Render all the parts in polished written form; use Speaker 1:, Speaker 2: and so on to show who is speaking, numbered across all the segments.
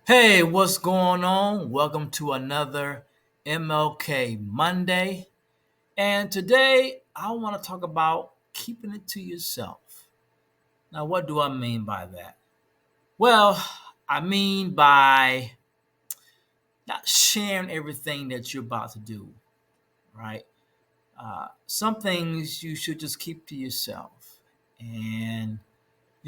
Speaker 1: Hey, what's going on? Welcome to another MLK Monday. And today I want to talk about keeping it to yourself. Now, what do I mean by that? Well, I mean by not sharing everything that you're about to do, right? Some things you should just keep to yourself. And,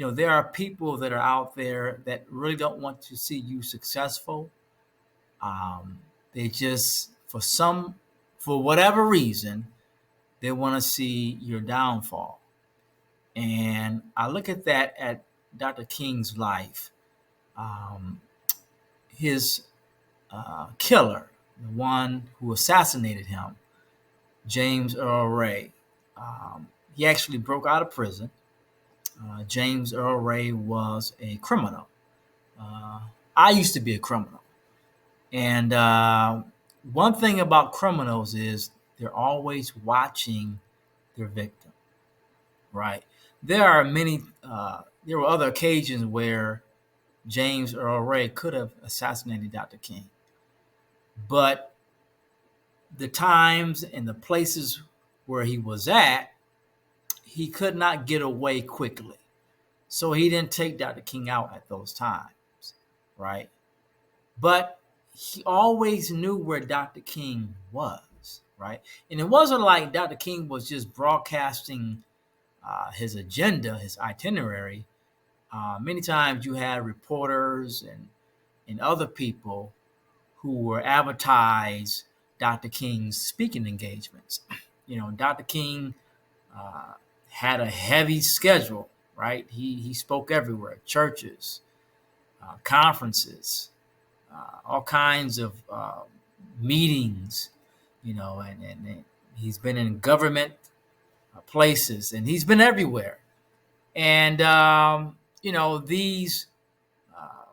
Speaker 1: there are people that are out there that really don't want to see you successful. They just, for whatever reason, they want to see your downfall. And I look at that at Dr. King's life. Um, his killer, the one who assassinated him, James Earl Ray, he actually broke out of prison. James Earl Ray was a criminal. Uh, I used to be a criminal. And one thing about criminals is they're always watching their victim, right? There were other occasions where James Earl Ray could have assassinated Dr. King, but the times and the places where he was at, he could not get away quickly. So he didn't take Dr. King out at those times, right? But he always knew where Dr. King was, right? And it wasn't like Dr. King was just broadcasting his agenda, his itinerary. Many times you had reporters and other people who were advertise Dr. King's speaking engagements. Dr. King uh, had a heavy schedule, right? He spoke everywhere, churches, conferences, all kinds of meetings, and he's been in government places and he's been everywhere. And, these, uh,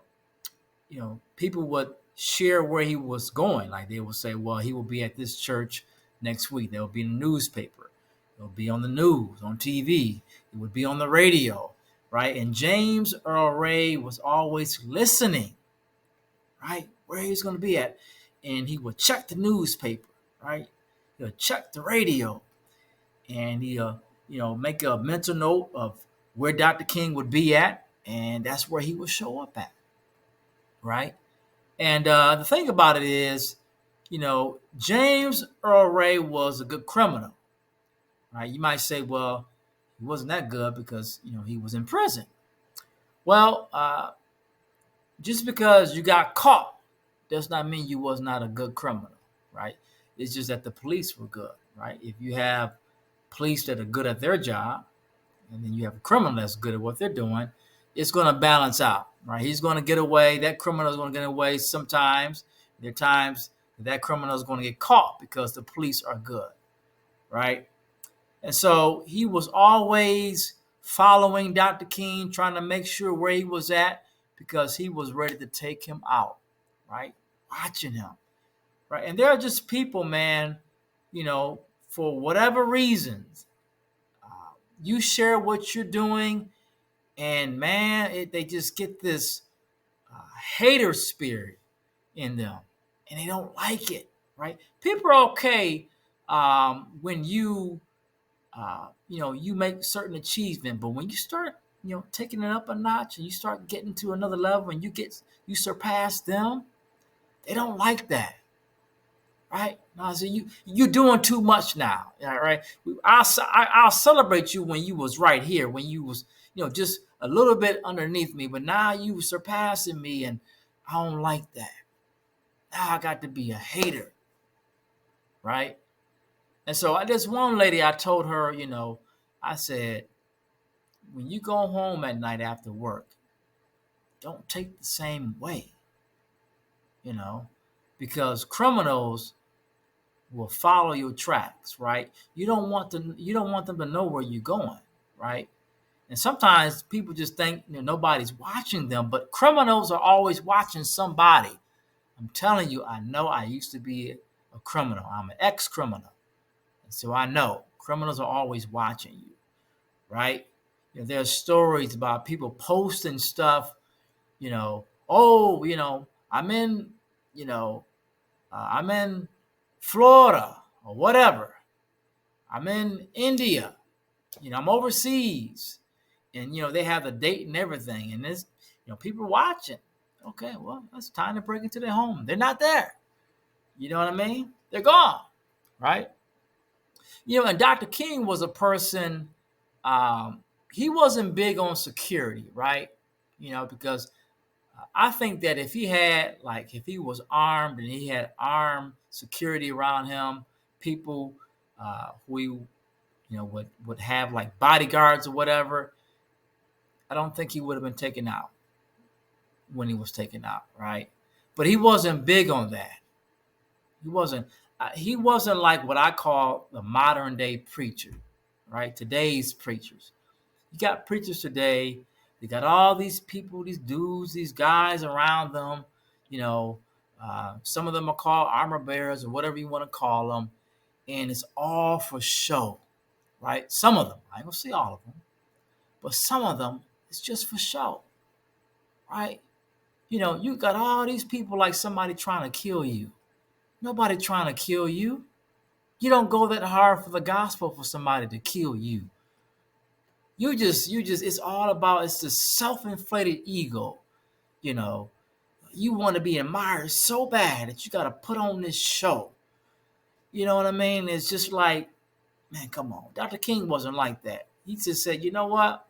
Speaker 1: people would share where he was going. Like they would say, well, he will be at this church next week. There will be in the newspaper. It'll be on the news, on TV. It would be on the radio, right? And James Earl Ray was always listening, right, where he was going to be at. And he would check the newspaper, right? He'll check the radio, and he'll, make a mental note of where Dr. King would be at, and that's where he would show up at, right? And the thing about it is, James Earl Ray was a good criminal, right? You might say, well, he wasn't that good because, he was in prison. Well, just because you got caught does not mean you was not a good criminal, right? It's just that the police were good, right? If you have police that are good at their job, and then you have a criminal that's good at what they're doing, it's going to balance out, right? He's going to get away. That criminal is going to get away sometimes. There are times that criminal is going to get caught because the police are good, right? And so he was always following Dr. King, trying to make sure where he was at because he was ready to take him out, right? Watching him, right? And there are just people, man, for whatever reasons, you share what you're doing, and man, they just get this hater spirit in them, and they don't like it, right? People are okay when you make certain achievement, but when you start, taking it up a notch, and you start getting to another level, and you surpass them, they don't like that, right? Now, so you're doing too much now, all right? I'll celebrate you when you was right here, when you was, just a little bit underneath me, but now you surpassing me, and I don't like that. Now I got to be a hater, right? And so this one lady, I told her, I said, when you go home at night after work, don't take the same way, you know, because criminals will follow your tracks, right? You don't want them to know where you're going, right? And sometimes people just think nobody's watching them, but criminals are always watching somebody. I'm telling you, I know. I used to be a criminal. I'm an ex-criminal, and so I know criminals are always watching you, right? There's stories about people posting stuff, oh, I'm in, you know, I'm in Florida or whatever. I'm in India. I'm overseas, and they have the date and everything, and there's people watching. Okay, well, it's time to break into their home. They're not there. You know what I mean? They're gone, right? And Dr. King was a person. Um, he wasn't big on security, right? Because I think that if he had, like, if he was armed and he had armed security around him, people who he, would have like bodyguards or whatever, I don't think he would have been taken out when he was taken out, right? But he wasn't big on that. He wasn't. He wasn't like what I call the modern day preacher, right? Today's preachers. You got preachers today. They got all these people, these dudes, these guys around them. You know, some of them are called armor bearers or whatever you want to call them, and it's all for show, right? Some of them. I ain't gonna say all of them, but some of them, it's just for show, right? You got all these people like somebody trying to kill you. Nobody trying to kill you. You don't go that hard for the gospel for somebody to kill you. It's all about, it's the self-inflated ego. You know, you want to be admired so bad that you got to put on this show. You know what I mean? It's just like, man, come on. Dr. King wasn't like that. He just said, you know what?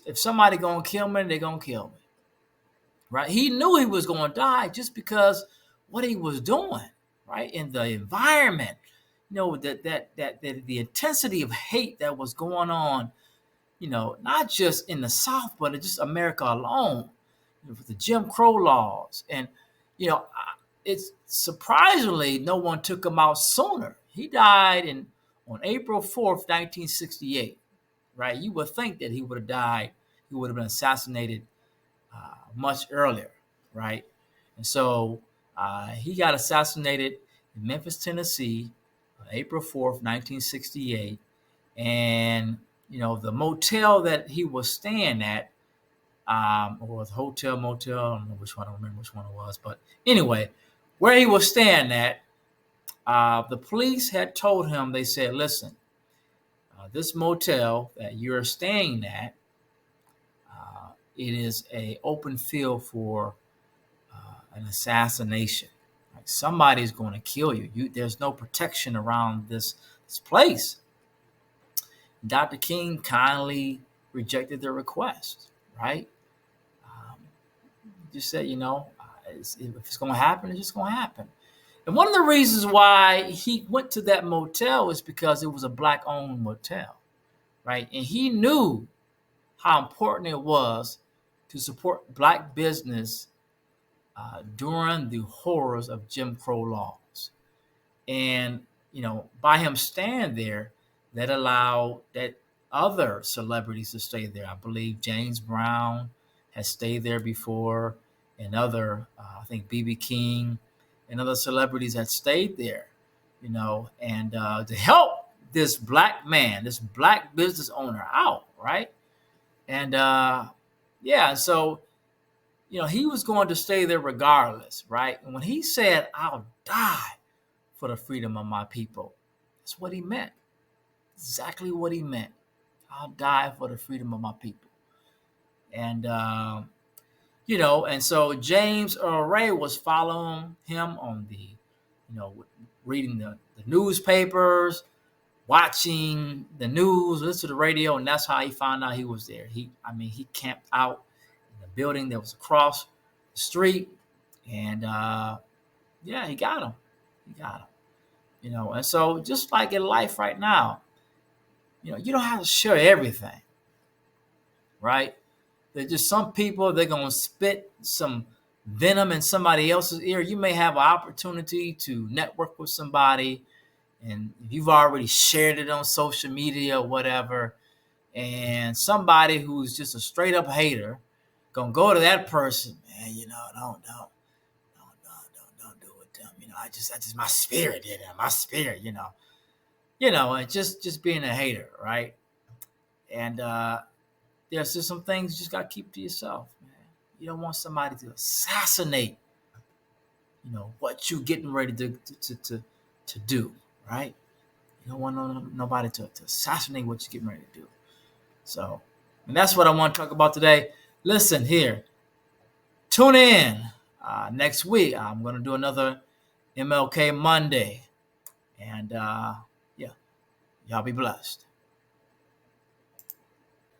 Speaker 1: If somebody gonna kill me, they're gonna kill me. Right? He knew he was gonna die just because what he was doing, right? In the environment, that the intensity of hate that was going on, not just in the South, but in just America alone, with the Jim Crow laws. And, it's surprisingly, no one took him out sooner. He died on April 4th, 1968, right? You would think that he would have died, he would have been assassinated much earlier, right? And so he got assassinated in Memphis, Tennessee, April 4th, 1968. And, the motel that he was staying at, or the hotel, motel, I don't know which one, I don't remember which one it was. But anyway, where he was staying at, the police had told him, they said, listen, this motel that you're staying at, it is a open field for an assassination. Like, somebody's going to kill you. There's no protection around this place. Dr. King kindly rejected their request, right? Just said, if it's going to happen, it's just going to happen. And one of the reasons why he went to that motel is because it was a Black-owned motel, right? And he knew how important it was to support Black business during the horrors of Jim Crow laws. And, by him staying there, that allowed that other celebrities to stay there. I believe James Brown has stayed there before, and I think B.B. King and other celebrities had stayed there, and to help this Black man, this Black business owner out, right? And so he was going to stay there regardless, right? And when he said, I'll die for the freedom of my people, that's what he meant. Exactly what he meant. I'll die for the freedom of my people. And, and so James Earl Ray was following him on reading the newspapers, watching the news, listening to the radio, and that's how he found out he was there. He camped out in the building that was across the street, and he got him. He got him. And so just like in life right now, you don't have to share everything, right? There's just some people, they're going to spit some venom in somebody else's ear. You may have an opportunity to network with somebody, and you've already shared it on social media or whatever, and somebody who's just a straight up hater gonna go to that person, man, don't do it to them. I just my spirit, my spirit, and just being a hater, right? And there's just some things you just gotta keep to yourself, man. You don't want somebody to assassinate what you getting ready to do, right? You don't want nobody to assassinate what you're getting ready to do. So, and that's what I want to talk about today. Listen here, tune in next week. I'm going to do another MLK Monday. And yeah, y'all be blessed.